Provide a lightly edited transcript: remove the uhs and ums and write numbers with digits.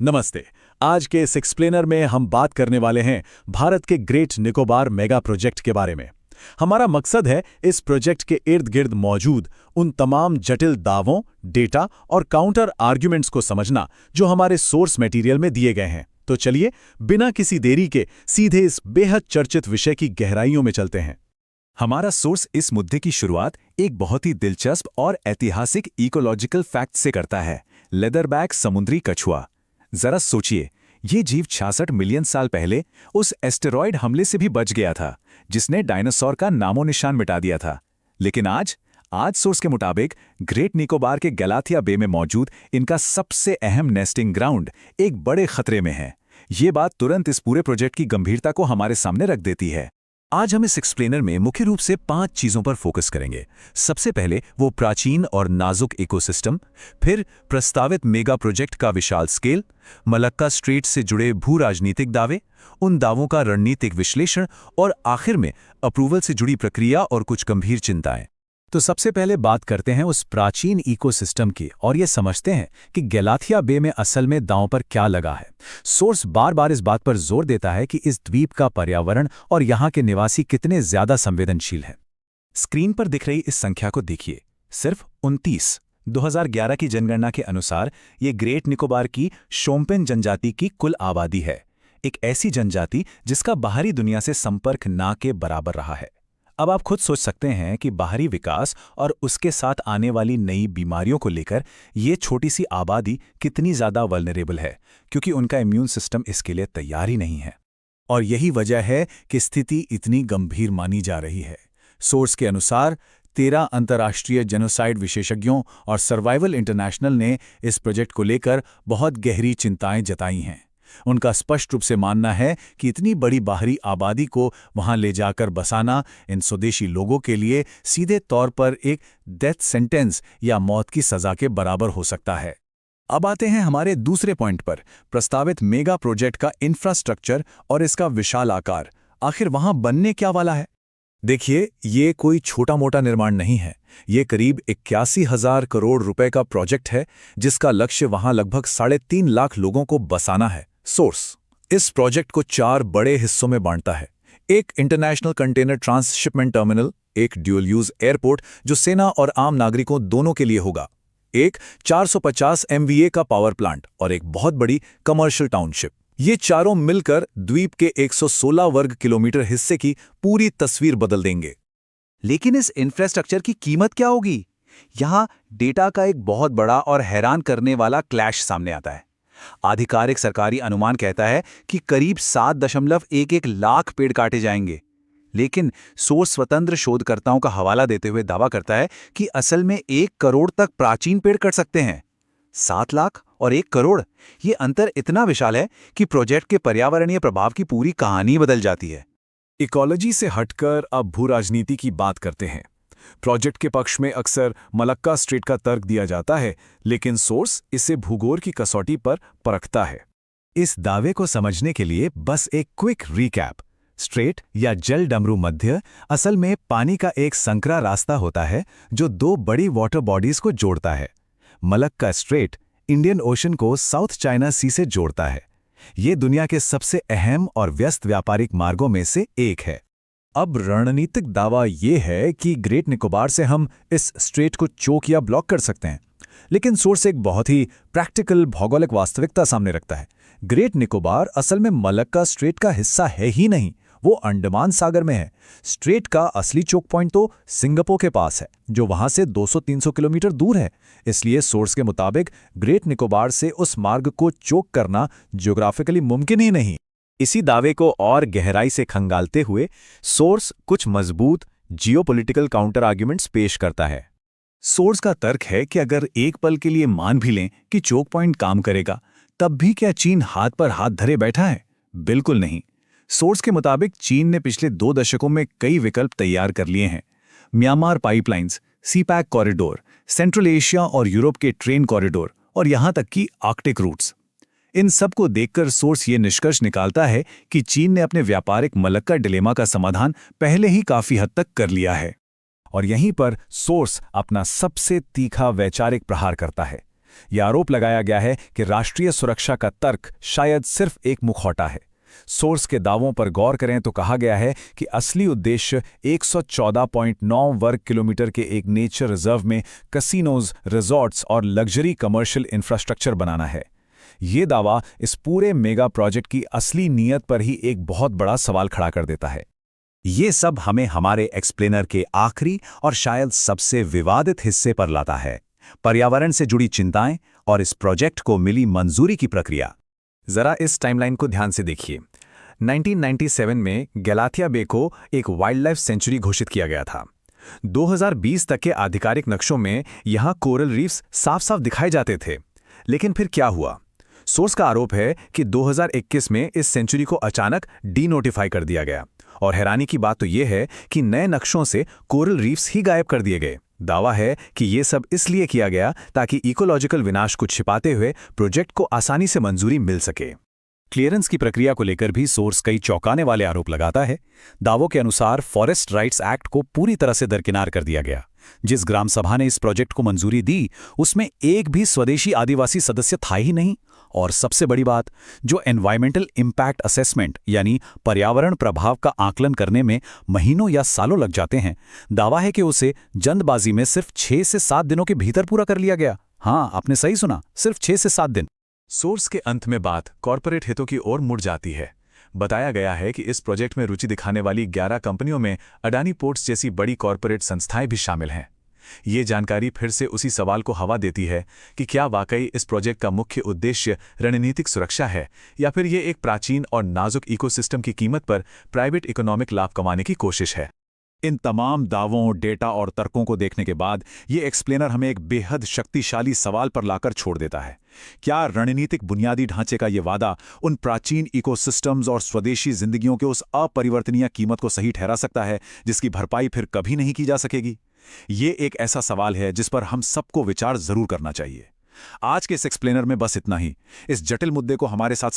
नमस्ते। आज के इस एक्सप्लेनर में हम बात करने वाले हैं भारत के ग्रेट निकोबार मेगा प्रोजेक्ट के बारे में। हमारा मकसद है इस प्रोजेक्ट के इर्द गिर्द मौजूद उन तमाम जटिल दावों, डेटा और काउंटर आर्ग्यूमेंट्स को समझना जो हमारे सोर्स मटेरियल में दिए गए हैं। तो चलिए, बिना किसी देरी के सीधे इस बेहद चर्चित विषय की गहराइयों में चलते हैं। हमारा सोर्स इस मुद्दे की शुरुआत एक बहुत ही दिलचस्प और ऐतिहासिक इकोलॉजिकल फैक्ट से करता है, लेदरबैक समुद्री कछुआ। जरा सोचिए, ये जीव 66 मिलियन साल पहले उस एस्टेरॉयड हमले से भी बच गया था जिसने डायनासोर का नामो निशान मिटा दिया था। लेकिन आज सोर्स के मुताबिक ग्रेट निकोबार के गलाथिया बे में मौजूद इनका सबसे अहम नेस्टिंग ग्राउंड एक बड़े खतरे में है। ये बात तुरंत इस पूरे प्रोजेक्ट की गंभीरता को हमारे सामने रख देती है। आज हम इस एक्सप्लेनर में मुख्य रूप से 5 चीजों पर फोकस करेंगे। सबसे पहले वो प्राचीन और नाजुक इकोसिस्टम, फिर प्रस्तावित मेगा प्रोजेक्ट का विशाल स्केल, मलक्का स्ट्रेट से जुड़े भू राजनीतिक दावे, उन दावों का रणनीतिक विश्लेषण और आखिर में अप्रूवल से जुड़ी प्रक्रिया और कुछ गंभीर चिंताएं। तो सबसे पहले बात करते हैं उस प्राचीन इकोसिस्टम की और ये समझते हैं कि गलाथिया बे में असल में दांव पर क्या लगा है। सोर्स बार बार इस बात पर जोर देता है कि इस द्वीप का पर्यावरण और यहाँ के निवासी कितने ज्यादा संवेदनशील हैं। स्क्रीन पर दिख रही इस संख्या को देखिए, सिर्फ 29। 2011 की जनगणना के अनुसार ये ग्रेट निकोबार की शोम्पेन जनजाति की कुल आबादी है। एक ऐसी जनजाति जिसका बाहरी दुनिया से संपर्क ना के बराबर रहा है। अब आप खुद सोच सकते हैं कि बाहरी विकास और उसके साथ आने वाली नई बीमारियों को लेकर ये छोटी सी आबादी कितनी ज़्यादा वल्नरेबल है, क्योंकि उनका इम्यून सिस्टम इसके लिए तैयार ही नहीं है। और यही वजह है कि स्थिति इतनी गंभीर मानी जा रही है। सोर्स के अनुसार 13 अंतर्राष्ट्रीय जेनोसाइड विशेषज्ञों और सर्वाइवल इंटरनेशनल ने इस प्रोजेक्ट को लेकर बहुत गहरी चिंताएं जताई हैं। उनका स्पष्ट रूप से मानना है कि इतनी बड़ी बाहरी आबादी को वहां ले जाकर बसाना इन स्वदेशी लोगों के लिए सीधे तौर पर एक डेथ सेंटेंस या मौत की सजा के बराबर हो सकता है। अब आते हैं हमारे दूसरे पॉइंट पर, प्रस्तावित मेगा प्रोजेक्ट का इंफ्रास्ट्रक्चर और इसका विशाल आकार। आखिर वहां बनने क्या वाला है? देखिए, ये कोई छोटा मोटा निर्माण नहीं है। ये करीब 81,000 करोड़ रुपए का प्रोजेक्ट है जिसका लक्ष्य वहां लगभग 3.5 लाख लोगों को बसाना है। सोर्स इस प्रोजेक्ट को 4 बड़े हिस्सों में बांटता है। एक इंटरनेशनल कंटेनर ट्रांसशिपमेंट टर्मिनल, एक ड्यूल यूज एयरपोर्ट जो सेना और आम नागरिकों दोनों के लिए होगा, एक 450 MVA का पावर प्लांट और एक बहुत बड़ी कमर्शियल टाउनशिप। ये चारों मिलकर द्वीप के 116 वर्ग किलोमीटर हिस्से की पूरी तस्वीर बदल देंगे। लेकिन इस इंफ्रास्ट्रक्चर की कीमत क्या होगी? यहां डेटा का एक बहुत बड़ा और हैरान करने वाला क्लैश सामने आता है। आधिकारिक सरकारी अनुमान कहता है कि करीब 7.11 लाख पेड़ काटे जाएंगे, लेकिन सोर्स स्वतंत्र शोधकर्ताओं का हवाला देते हुए दावा करता है कि असल में 1 करोड़ तक प्राचीन पेड़ कट सकते हैं। 7 लाख और 1 करोड़, ये अंतर इतना विशाल है कि प्रोजेक्ट के पर्यावरणीय प्रभाव की पूरी कहानी बदल जाती है। इकोलॉजी से हटकर अब भू राजनीति की बात करते हैं। प्रोजेक्ट के पक्ष में अक्सर मलक्का स्ट्रेट का तर्क दिया जाता है, लेकिन सोर्स इसे भूगोल की कसौटी पर परखता है। इस दावे को समझने के लिए बस एक क्विक रिकैप। स्ट्रेट या जल डमरू मध्य असल में पानी का एक संकरा रास्ता होता है जो 2 बड़ी वाटर बॉडीज को जोड़ता है। मलक्का स्ट्रेट इंडियन ओशन को साउथ चाइना सी से जोड़ता है। ये दुनिया के सबसे अहम और व्यस्त व्यापारिक मार्गों में से एक है। अब रणनीतिक दावा ये है कि ग्रेट निकोबार से हम इस स्ट्रेट को चोक या ब्लॉक कर सकते हैं, लेकिन सोर्स एक बहुत ही प्रैक्टिकल भौगोलिक वास्तविकता सामने रखता है। ग्रेट निकोबार असल में मलक्का स्ट्रेट का हिस्सा है ही नहीं, वो अंडमान सागर में है। स्ट्रेट का असली चोक पॉइंट तो सिंगापुर के पास है, जो वहां से 200-300 किलोमीटर दूर है। इसलिए सोर्स के मुताबिक ग्रेट निकोबार से उस मार्ग को चोक करना ज्योग्राफिकली मुमकिन ही नहीं। इसी दावे को और गहराई से खंगालते हुए सोर्स कुछ मजबूत जियोपॉलिटिकल काउंटर आर्ग्यूमेंट्स पेश करता है। सोर्स का तर्क है कि अगर एक पल के लिए मान भी लें कि चोक पॉइंट काम करेगा, तब भी क्या चीन हाथ पर हाथ धरे बैठा है? बिल्कुल नहीं। सोर्स के मुताबिक चीन ने पिछले 2 दशकों में कई विकल्प तैयार कर लिए हैं। Myanmar pipelines, CPEC corridor, central Asia और यूरोप के ट्रेन कॉरिडोर और यहां तक कि आर्कटिक रूट्स। इन सब को देखकर सोर्स ये निष्कर्ष निकालता है कि चीन ने अपने व्यापारिक मलक्का डिलेमा का समाधान पहले ही काफी हद तक कर लिया है। और यहीं पर सोर्स अपना सबसे तीखा वैचारिक प्रहार करता है। यह आरोप लगाया गया है कि राष्ट्रीय सुरक्षा का तर्क शायद सिर्फ एक मुखौटा है। सोर्स के दावों पर गौर करें तो कहा गया है कि असली उद्देश्य 114.9 वर्ग किलोमीटर के एक नेचर रिजर्व में कसिनोज, रिजॉर्ट्स और लग्जरी कमर्शियल इंफ्रास्ट्रक्चर बनाना है। ये दावा इस पूरे मेगा प्रोजेक्ट की असली नीयत पर ही एक बहुत बड़ा सवाल खड़ा कर देता है। ये सब हमें हमारे एक्सप्लेनर के आखिरी और शायद सबसे विवादित हिस्से पर लाता है, पर्यावरण से जुड़ी चिंताएं और इस प्रोजेक्ट को मिली मंजूरी की प्रक्रिया। जरा इस टाइमलाइन को ध्यान से देखिए। 1997 में गैलाथिया बे को एक वाइल्ड लाइफ सेंचुरी घोषित किया गया था। 2020 तक के आधिकारिक नक्शों में यहां कोरल रीफ्स साफ-साफ दिखाए जाते थे। लेकिन फिर क्या हुआ? सोर्स का आरोप है कि 2021 में इस सेंचुरी को अचानक डी-नोटिफाई कर दिया गया। और हैरानी की बात तो यह है कि नए नक्शों से कोरल रीफ्स ही गायब कर दिए गए। दावा है कि यह सब इसलिए किया गया ताकि इकोलॉजिकल विनाश को छिपाते हुए प्रोजेक्ट को आसानी से मंजूरी मिल सके। क्लियरेंस की प्रक्रिया को लेकर भी सोर्स कई चौंकाने वाले आरोप लगाता है। दावों के अनुसार फॉरेस्ट राइट्स एक्ट को पूरी तरह से दरकिनार कर दिया गया। जिस ग्राम सभा ने इस प्रोजेक्ट को मंजूरी दी, उसमें एक भी स्वदेशी आदिवासी सदस्य था ही नहीं। और सबसे बड़ी बात, जो एनवायरमेंटल इम्पैक्ट असेसमेंट यानी पर्यावरण प्रभाव का आकलन करने में महीनों या सालों लग जाते हैं, दावा है कि उसे जल्दबाजी में सिर्फ 6 से 7 दिनों के भीतर पूरा कर लिया गया। हाँ, आपने सही सुना, सिर्फ 6 से 7 दिन। सोर्स के अंत में बात कॉरपोरेट हितों की ओर मुड़ जाती है। बताया गया है कि इस प्रोजेक्ट में रुचि दिखाने वाली 11 कंपनियों में अडानी पोर्ट्स जैसी बड़ी कॉरपोरेट संस्थाएं भी शामिल हैं। ये जानकारी फिर से उसी सवाल को हवा देती है कि क्या वाकई इस प्रोजेक्ट का मुख्य उद्देश्य रणनीतिक सुरक्षा है, या फिर ये एक प्राचीन और नाजुक इकोसिस्टम की कीमत पर प्राइवेट इकोनॉमिक लाभ कमाने की कोशिश है। इन तमाम दावों, डेटा और तर्कों को देखने के बाद ये एक्सप्लेनर हमें एक बेहद शक्तिशाली सवाल पर लाकर छोड़ देता है। क्या रणनीतिक बुनियादी ढांचे का ये वादा उन प्राचीन इकोसिस्टम्स और स्वदेशी जिंदगियों के उस अपरिवर्तनीय कीमत को सही ठहरा सकता है जिसकी भरपाई फिर कभी नहीं की जा सकेगी? ये एक ऐसा सवाल है जिस पर हम सबको विचार जरूर करना चाहिए। आज के इस एक्सप्लेनर में बस इतना ही। इस जटिल मुद्दे को हमारे साथ